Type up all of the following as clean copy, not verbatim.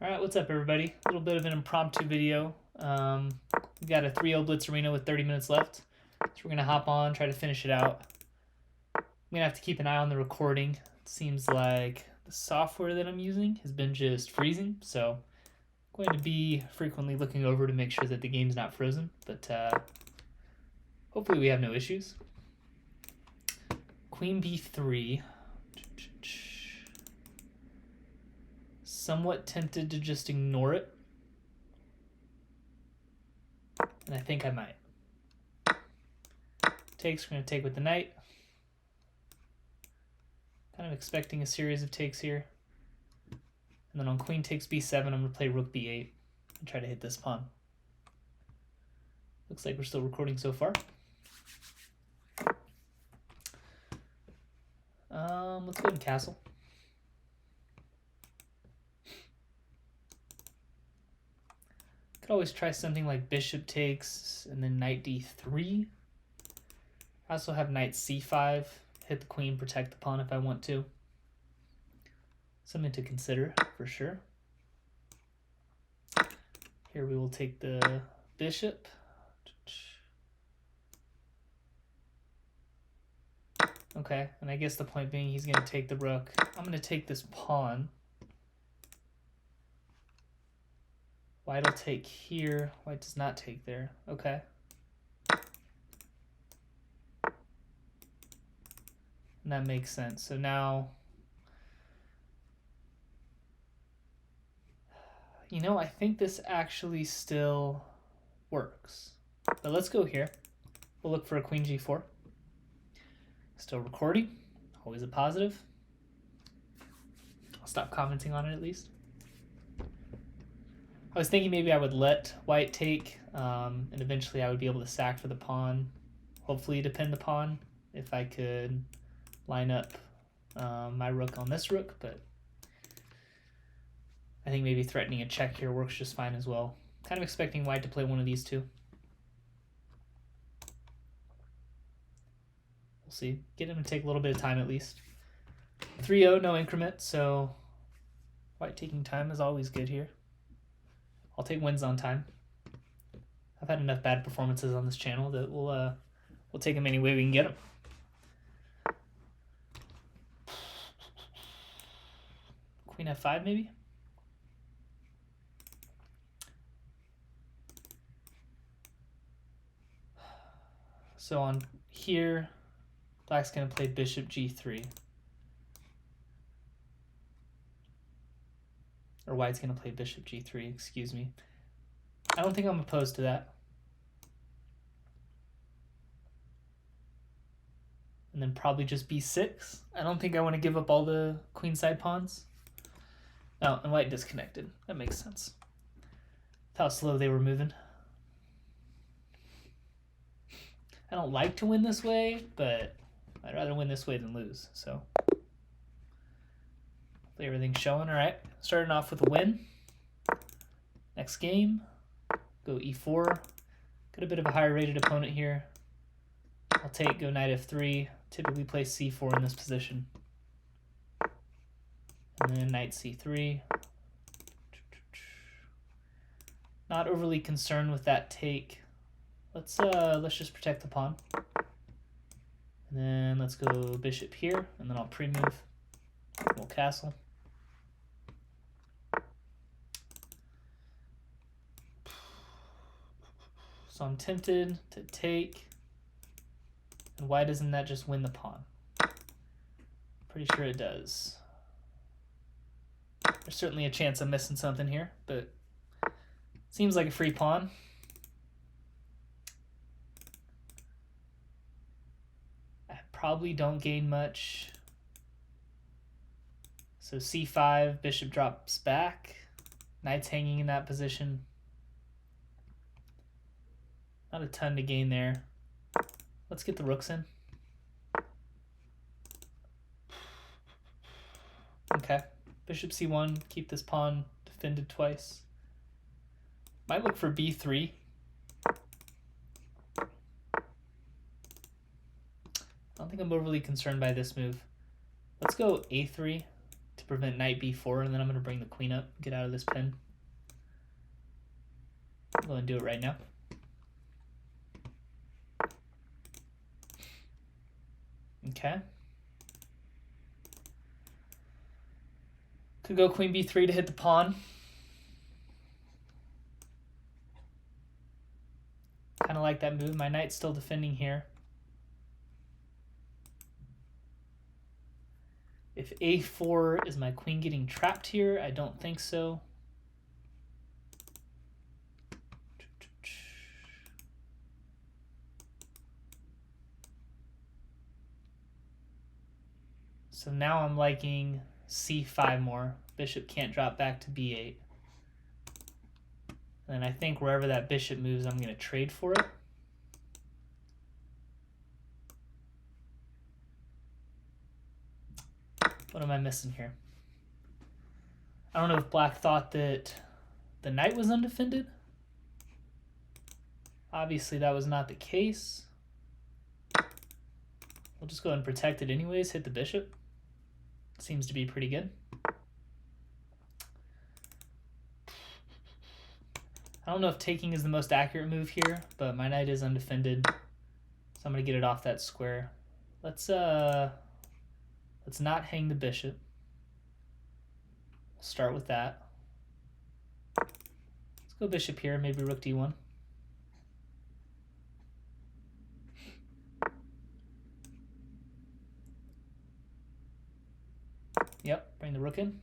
Alright, what's up everybody? A little bit of an impromptu video. We've got a 3-0 Blitz arena with 30 minutes left. So we're going to hop on, try to finish it out. I'm going to have to keep an eye on the recording. It seems like the software that I'm using has been just freezing. So I'm going to be frequently looking over to make sure that the game's not frozen. But hopefully we have no issues. Queen b3. Somewhat tempted to just ignore it. And I think I might. Takes, we're going to take with the knight. Kind of expecting a series of takes here. And then on queen takes b7, I'm going to play rook b8 and try to hit this pawn. Looks like we're still recording so far. Let's go ahead and castle. Could always try something like bishop takes and then knight d3. I also have knight c5, hit the queen, protect the pawn if I want to. Something to consider for sure. Here we will take the bishop. Okay, and I guess the point being he's going to take the rook. I'm going to take this pawn. White will take here. White does not take there. Okay. And that makes sense. So now, you know, I think this actually still works. But let's go here. We'll look for a queen g4. Still recording. Always a positive. I'll stop commenting on it at least. I was thinking maybe I would let white take, and eventually I would be able to sack for the pawn, hopefully defend the pawn if I could line up my rook on this rook, but I think maybe threatening a check here works just fine as well. Kind of expecting white to play one of these two. We'll see. Get him to take a little bit of time at least. 3-0, no increment, so white taking time is always good here. I'll take wins on time. I've had enough bad performances on this channel that we'll take them any way we can get them. Queen f5 maybe? So on here, black's going to play bishop g3. Or white's going to play bishop g3, excuse me. I don't think I'm opposed to that. And then probably just b6. I don't think I want to give up all the queenside pawns. Oh, and white disconnected. That makes sense. That's how slow they were moving. I don't like to win this way, but I'd rather win this way than lose, so. Everything's showing. All right, starting off with a win. Next game, go e4. Got a bit of a higher rated opponent here. I'll take, go knight f3. Typically play c4 in this position. And then knight c3. Not overly concerned with that take. Let's just protect the pawn. And then let's go bishop here, and then I'll pre-move. We'll castle. So I'm tempted to take, and why doesn't that just win the pawn? Pretty sure it does. There's certainly a chance I'm missing something here, but seems like a free pawn. I probably don't gain much. So c5, bishop drops back. Knight's hanging in that position. Not a ton to gain there. Let's get the rooks in. Okay. Bishop c1, keep this pawn defended twice. Might look for b3. I don't think I'm overly concerned by this move. Let's go a3. to prevent knight b4, and then I'm going to bring the queen up, get out of this pin. I'll go and do it right now. Okay. Could go queen b3 to hit the pawn. Kind of like that move. My knight's still defending here. If a4, is my queen getting trapped here? I don't think so. So now I'm liking c5 more. Bishop can't drop back to b8. And I think wherever that bishop moves, I'm going to trade for it. What am I missing here? I don't know if black thought that the knight was undefended. Obviously, that was not the case. We'll just go ahead and protect it anyways, hit the bishop. Seems to be pretty good. I don't know if taking is the most accurate move here, but my knight is undefended, so I'm going to get it off that square. Let's not hang the bishop. We'll start with that. Let's go bishop here, maybe rook d1. Yep, bring the rook in.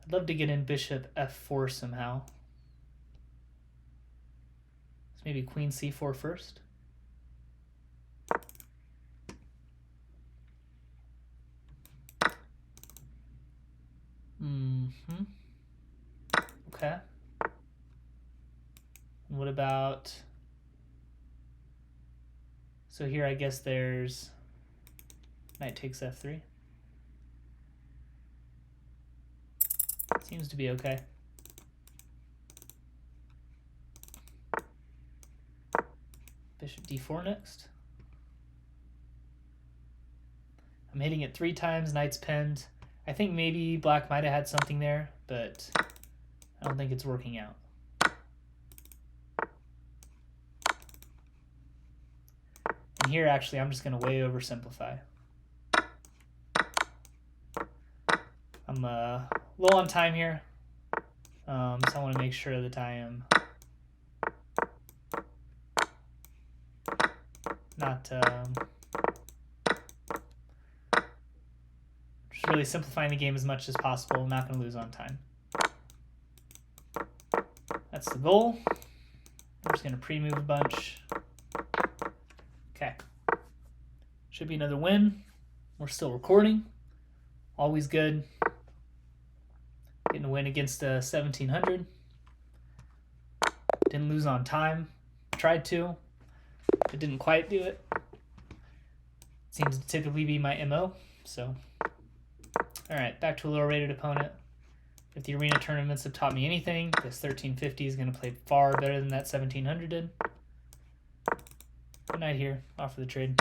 I'd love to get in bishop f4 somehow. So maybe queen c4 first. Okay. And what about... So here I guess there's knight takes f3. Seems to be okay. Bishop d4 next. I'm hitting it 3 times, knight's pinned. I think maybe black might have had something there, but I don't think it's working out. And here, actually, I'm just going to way oversimplify. I'm low on time here, so I want to make sure that I am not just really simplifying the game as much as possible. I'm not going to lose on time. That's the goal. I'm just going to pre-move a bunch. Okay. Should be another win. We're still recording. Always good. Getting a win against 1700. Didn't lose on time. Tried to, but didn't quite do it. Seems to typically be my MO. So, all right, back to a lower rated opponent. If the arena tournaments have taught me anything, this 1350 is going to play far better than that 1700 did. Good night here. Off for the trade.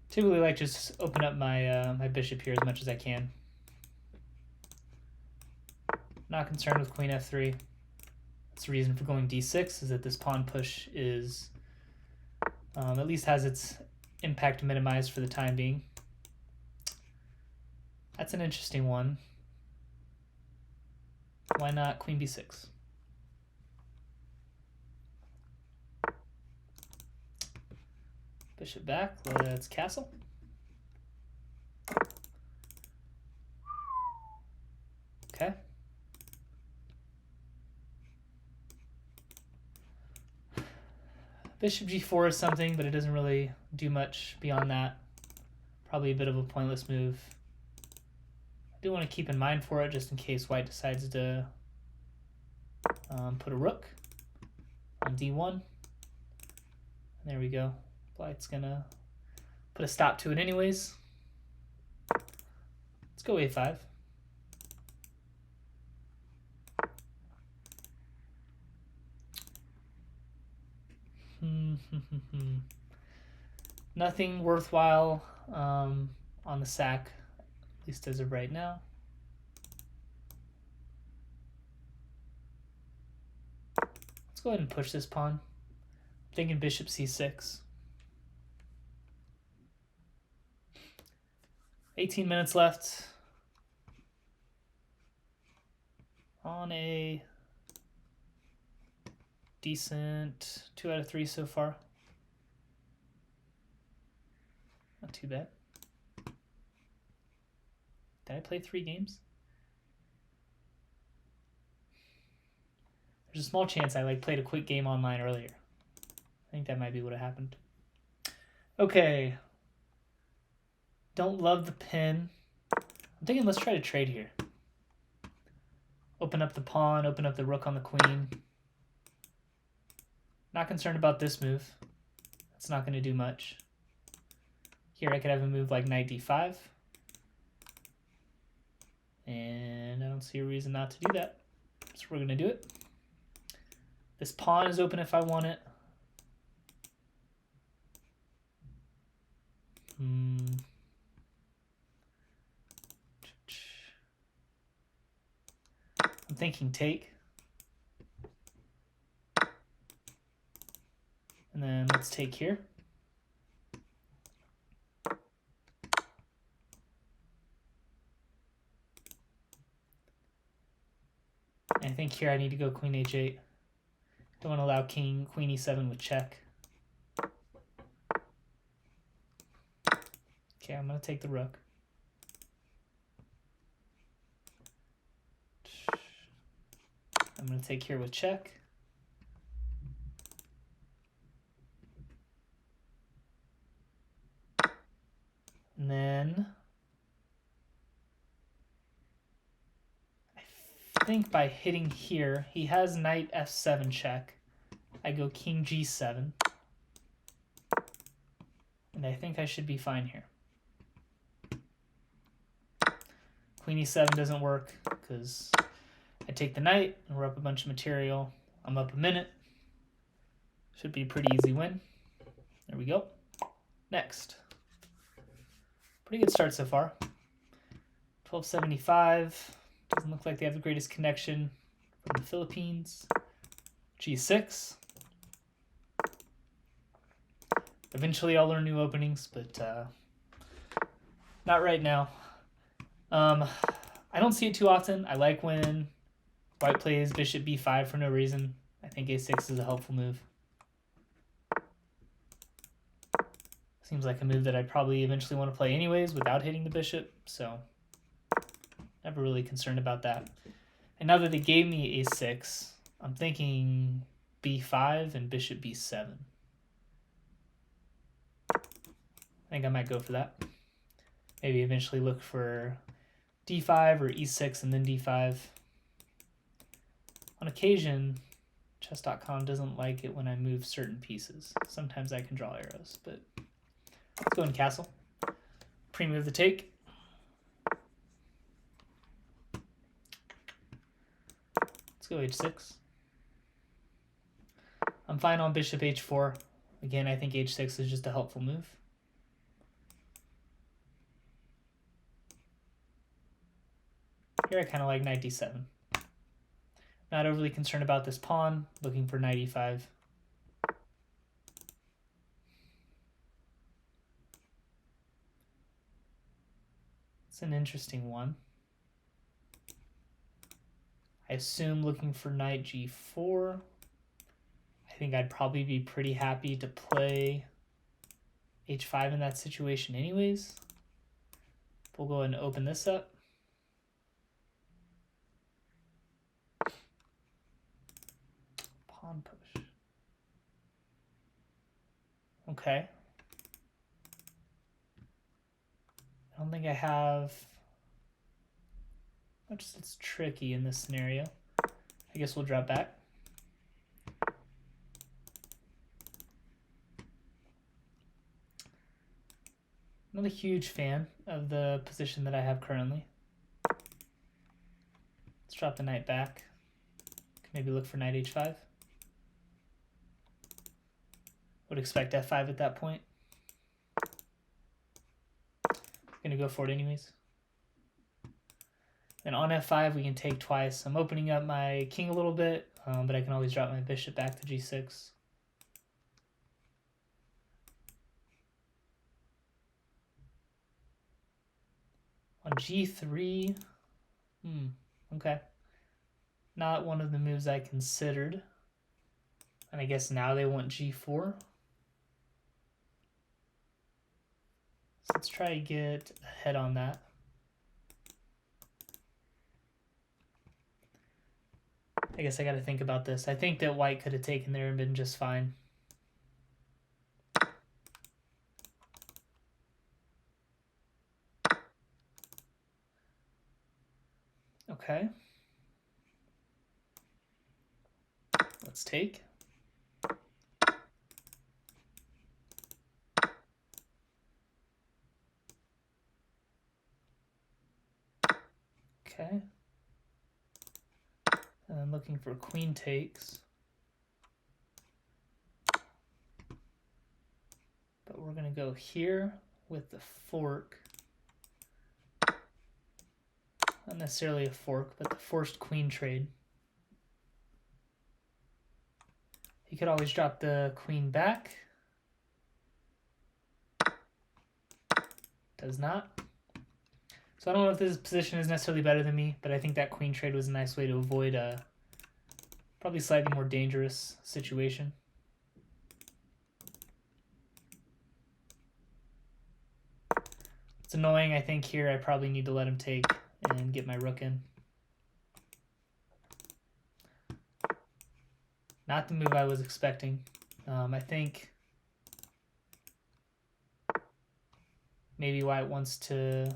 Typically like just open up my my bishop here as much as I can. Not concerned with queen f3. That's the reason for going d6, is that this pawn push is at least has its impact minimized for the time being. That's an interesting one. Why not queen b6? Bishop back, let's castle. Okay. Bishop g4 is something, but it doesn't really do much beyond that. Probably a bit of a pointless move. I do want to keep in mind for it just in case white decides to put a rook on d1. And there we go. White's gonna put a stop to it anyways. Let's go a5. Nothing worthwhile on the sack, at least as of right now. Let's go ahead and push this pawn. I'm thinking bishop c6. 18 minutes left on a decent 2 out of 3 so far. Not too bad. Did I play 3 games? There's a small chance I played a quick game online earlier. I think that might be what happened. Okay. Don't love the pin. I'm thinking let's try to trade here. Open up the pawn, open up the rook on the queen. Not concerned about this move. That's not going to do much. Here I could have a move like knight d5. And I don't see a reason not to do that. So we're going to do it. This pawn is open if I want it. I'm thinking take. And then let's take here. And I think here I need to go queen h8. Don't want to allow queen e7 with check. Okay, I'm going to take the rook. I'm going to take here with check. And then I think by hitting here, he has knight f7 check. I go king g7. And I think I should be fine here. Queen e7 doesn't work because I take the knight and we're up a bunch of material. I'm up a minute. Should be a pretty easy win. There we go. Next. Pretty good start so far. 1275. Doesn't look like they have the greatest connection from the Philippines. G6. Eventually I'll learn new openings, but not right now. I don't see it too often. I like when white plays bishop b5 for no reason. I think a6 is a helpful move. Seems like a move that I'd probably eventually want to play anyways without hitting the bishop, so never really concerned about that. And now that they gave me a6, I'm thinking b5 and bishop b7. I think I might go for that. Maybe eventually look for d5 or e6 and then d5. On occasion, chess.com doesn't like it when I move certain pieces. Sometimes I can draw arrows, but let's go in castle. Pre-move the take. Let's go h6. I'm fine on bishop h4. Again, I think h6 is just a helpful move. Here I kind of like knight d7. Not overly concerned about this pawn, looking for knight e5. It's an interesting one. I assume looking for knight g4. I think I'd probably be pretty happy to play h5 in that situation anyways. We'll go ahead and open this up. Pawn push. Okay. I don't think I have much that's tricky in this scenario. I guess we'll drop back. Not a huge fan of the position that I have currently. Let's drop the knight back. Maybe look for knight h5. Would expect f5 at that point. Gonna go for it anyways. Then on f5 we can take twice. I'm opening up my king a little bit, but I can always drop my bishop back to g6. On g3, okay. Not one of the moves I considered. And I guess now they want g4. So let's try to get ahead on that. I guess I got to think about this. I think that white could have taken there and been just fine. Okay. Let's take. Okay. And I'm looking for queen takes. But we're going to go here with the fork. Not necessarily a fork, but the forced queen trade. He could always drop the queen back. Does not. So I don't know if this position is necessarily better than me, but I think that queen trade was a nice way to avoid a probably slightly more dangerous situation. It's annoying. I think here I probably need to let him take and get my rook in. Not the move I was expecting. I think maybe white wants to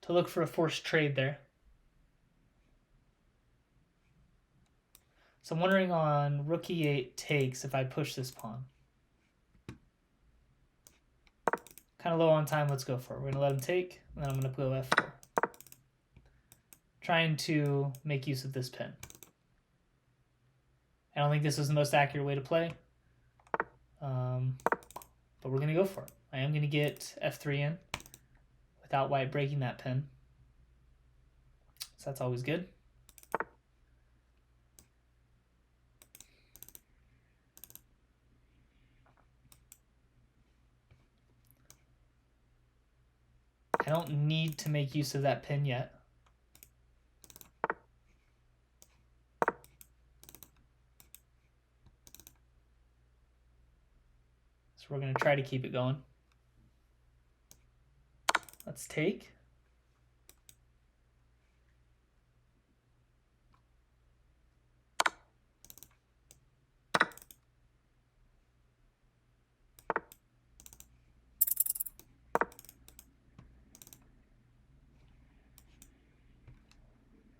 look for a forced trade there. So I'm wondering on rook e8 takes if I push this pawn. Kind of low on time, let's go for it. We're going to let him take, and then I'm going to go f4. Trying to make use of this pin. I don't think this is the most accurate way to play, but we're going to go for it. I am going to get f3 in without white breaking that pin, so that's always good. I don't need to make use of that pin yet. So we're going to try to keep it going. Let's take.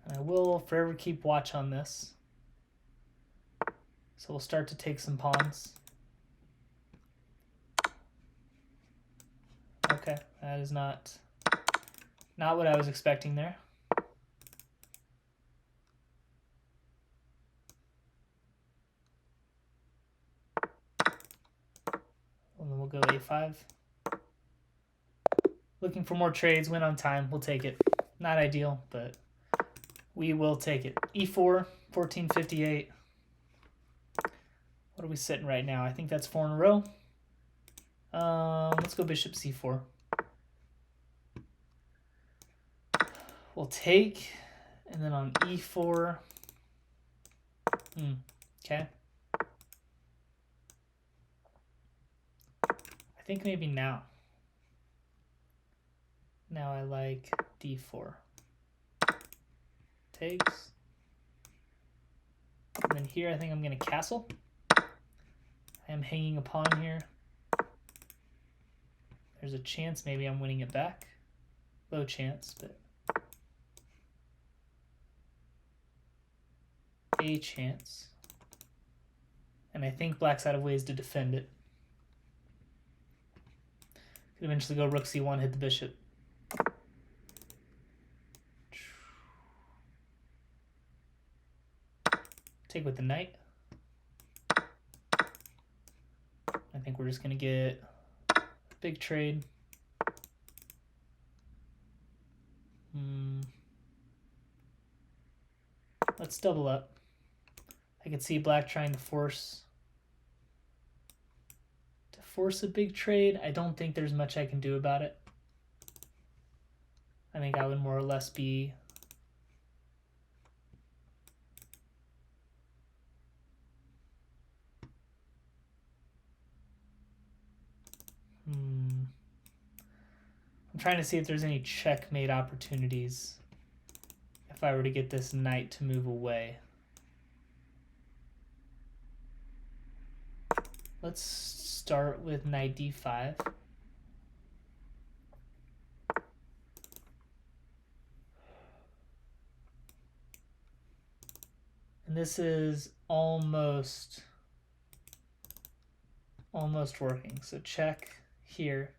And I will forever keep watch on this. So we'll start to take some pawns. Okay, that is not what I was expecting there. And then we'll go a5. Looking for more trades, win on time, we'll take it. Not ideal, but we will take it. e4, 1458. What are we sitting right now? I think that's 4 in a row. Let's go bishop c4. We'll take, and then on e4. Okay. I think maybe now. Now I like d4. Takes. And then here I think I'm going to castle. I am hanging a pawn here. There's a chance maybe I'm winning it back. Low chance, but a chance. And I think black's out of ways to defend it. Could eventually go rook c1, hit the bishop. Take with the knight. think we're just going to get a big trade. Let's double up. I can see black trying to force a big trade. I don't think there's much I can do about it. I think I would more or less be I'm trying to see if there's any checkmate opportunities if I were to get this knight to move away. Let's start with knight d5. And this is almost working. So check here.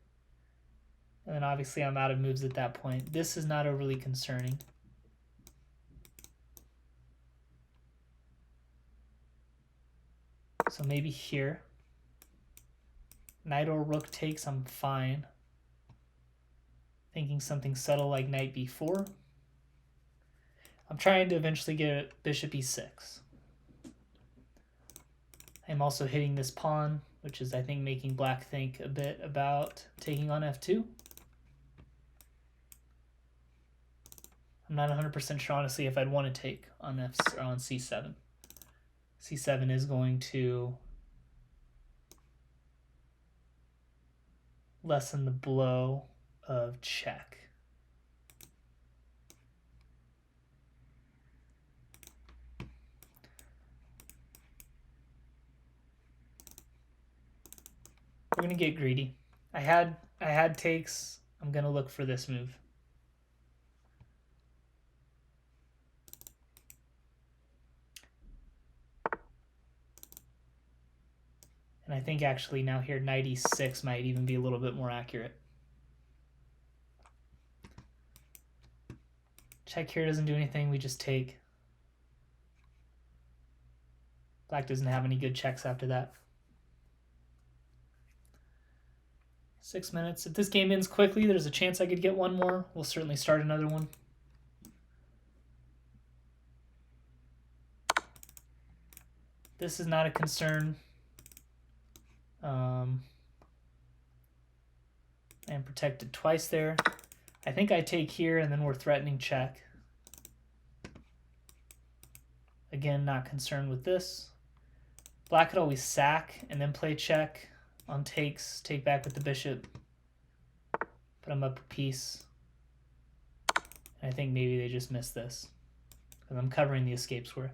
And then obviously I'm out of moves at that point. This is not overly concerning. So maybe here. Knight or rook takes, I'm fine. Thinking something subtle like knight b4. I'm trying to eventually get bishop e6. I'm also hitting this pawn, which is, I think, making black think a bit about taking on f2. I'm not 100% sure, honestly, if I'd want to take on on c7. c7 is going to lessen the blow of check. We're gonna get greedy. I had takes. I'm gonna look for this move. And I think actually now here knight e6 might even be a little bit more accurate. Check here doesn't do anything, we just take. Black doesn't have any good checks after that. 6 minutes. If this game ends quickly, there's a chance I could get one more. We'll certainly start another one. This is not a concern. I'm protected twice there. I think I take here and then we're threatening check. Again, not concerned with this. Black could always sack and then play check on takes, take back with the bishop. But I'm up a piece. And I think maybe they just missed this because I'm covering the escape square.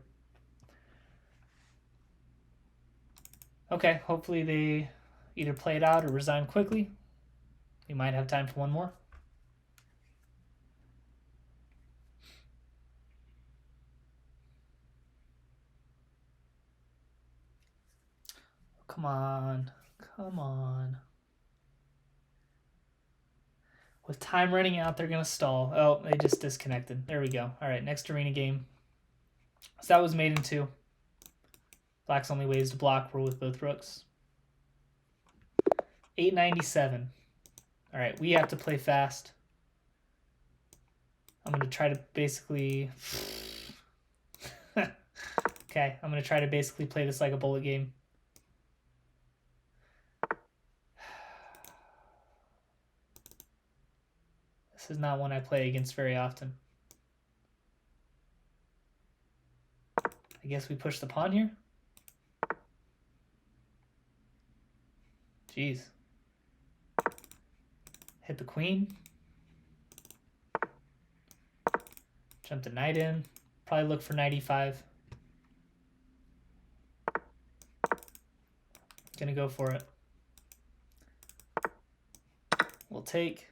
Okay, hopefully they either play it out or resign quickly. We might have time for one more. Come on, come on. With time running out, they're going to stall. Oh, they just disconnected. There we go. All right, next arena game. So that was made in 2. Black's only ways to block were with both rooks. 897. All right, we have to play fast. I'm going to try to basically... Okay, I'm going to try to basically play this like a bullet game. This is not one I play against very often. I guess we push the pawn here. Jeez. Hit the queen. Jump the knight in. Probably look for knight e5. Gonna go for it. We'll take.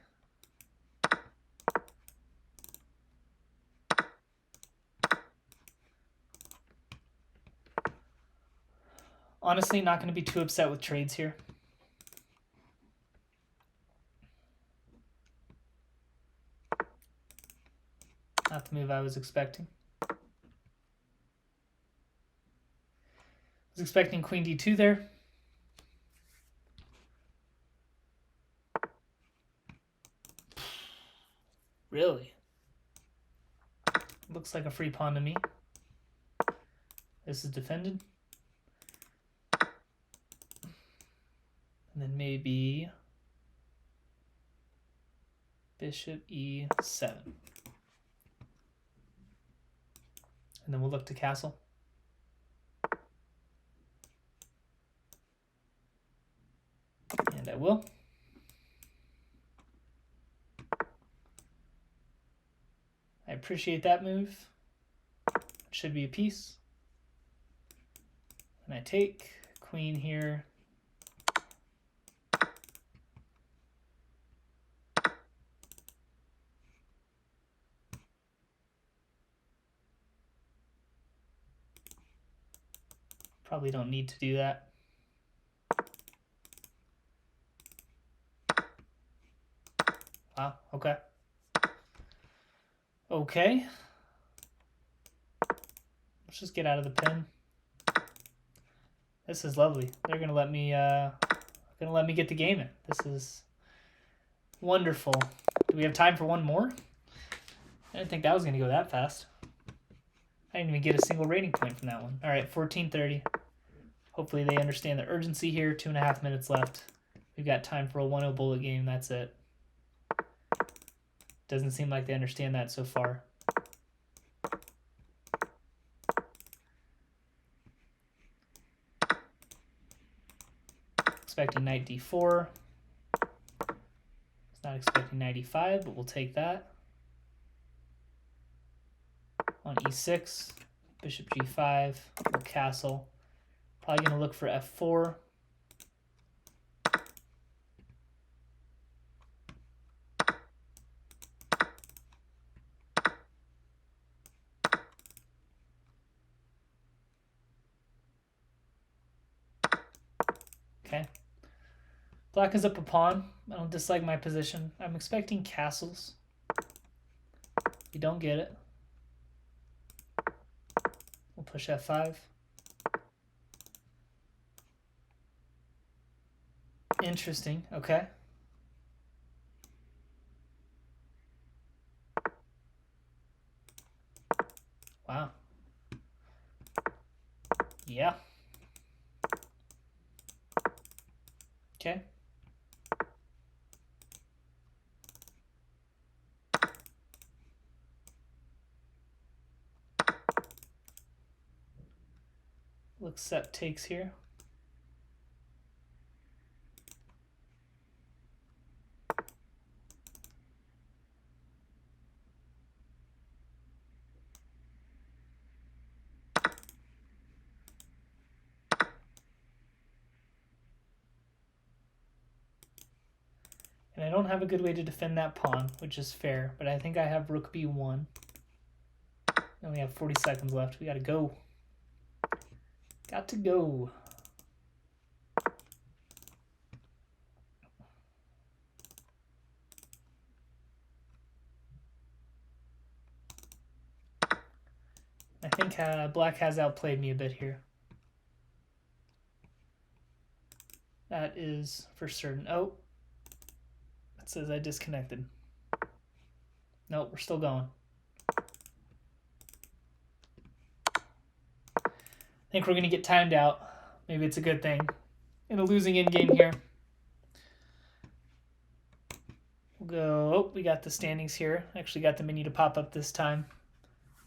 Honestly, not going to be too upset with trades here. Not the move I was expecting. I was expecting queen d2 there. Really? Looks like a free pawn to me. This is defended. And then maybe bishop e7. And then we'll look to castle. And I will. I appreciate that move. It should be a piece. And I take queen here. Probably don't need to do that. Wow, okay. Okay. Let's just get out of the pin. This is lovely. They're gonna let me get the game in. This is wonderful. Do we have time for one more? I didn't think that was gonna go that fast. I didn't even get a single rating point from that one. All right, 14:30. Hopefully they understand the urgency here. 2.5 minutes left. We've got time for a 1-0 bullet game. That's it. Doesn't seem like they understand that so far. Expecting knight d4. It's not expecting knight e5, but we'll take that. On e6, bishop g5, we'll castle. Probably going to look for f4. Okay. Black is up a pawn. I don't dislike my position. I'm expecting castles. We don't get it. We'll push f5. Interesting. Okay. Wow. Yeah. Okay. Looks set takes here. And I don't have a good way to defend that pawn, which is fair, but I think I have rook b1. And we have 40 seconds left. We gotta go. Got to go. I think black has outplayed me a bit here. That is for certain. Oh, it says I disconnected. Nope, we're still going. I think we're going to get timed out. Maybe it's a good thing. In a losing end game here. We'll go, oh, we got the standings here. Actually got the menu to pop up this time.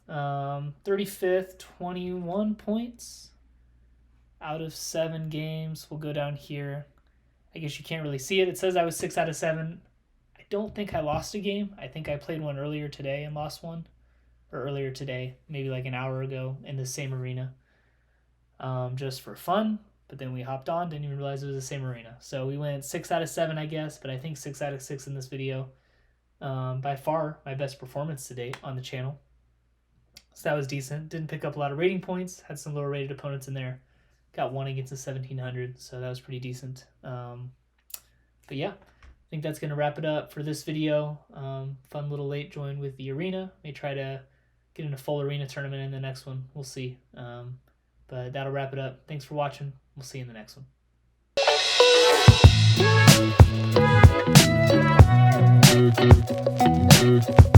35th, 21 points out of 7 games. We'll go down here. I guess you can't really see it. It says I was 6 out of 7. I don't think I lost a game. I think I played one earlier today and lost one. Or earlier today, maybe like an hour ago in the same arena. Just for fun, but then we hopped on, didn't even realize it was the same arena. So we went 6 out of 7, I guess, but I think 6 out of 6 in this video. By far, my best performance to date on the channel. So that was decent. Didn't pick up a lot of rating points, had some lower rated opponents in there. Got one against a 1700, so that was pretty decent. But yeah, I think that's going to wrap it up for this video. Fun little late join with the arena. May try to get in a full arena tournament in the next one. We'll see. But that'll wrap it up. Thanks for watching. We'll see you in the next one.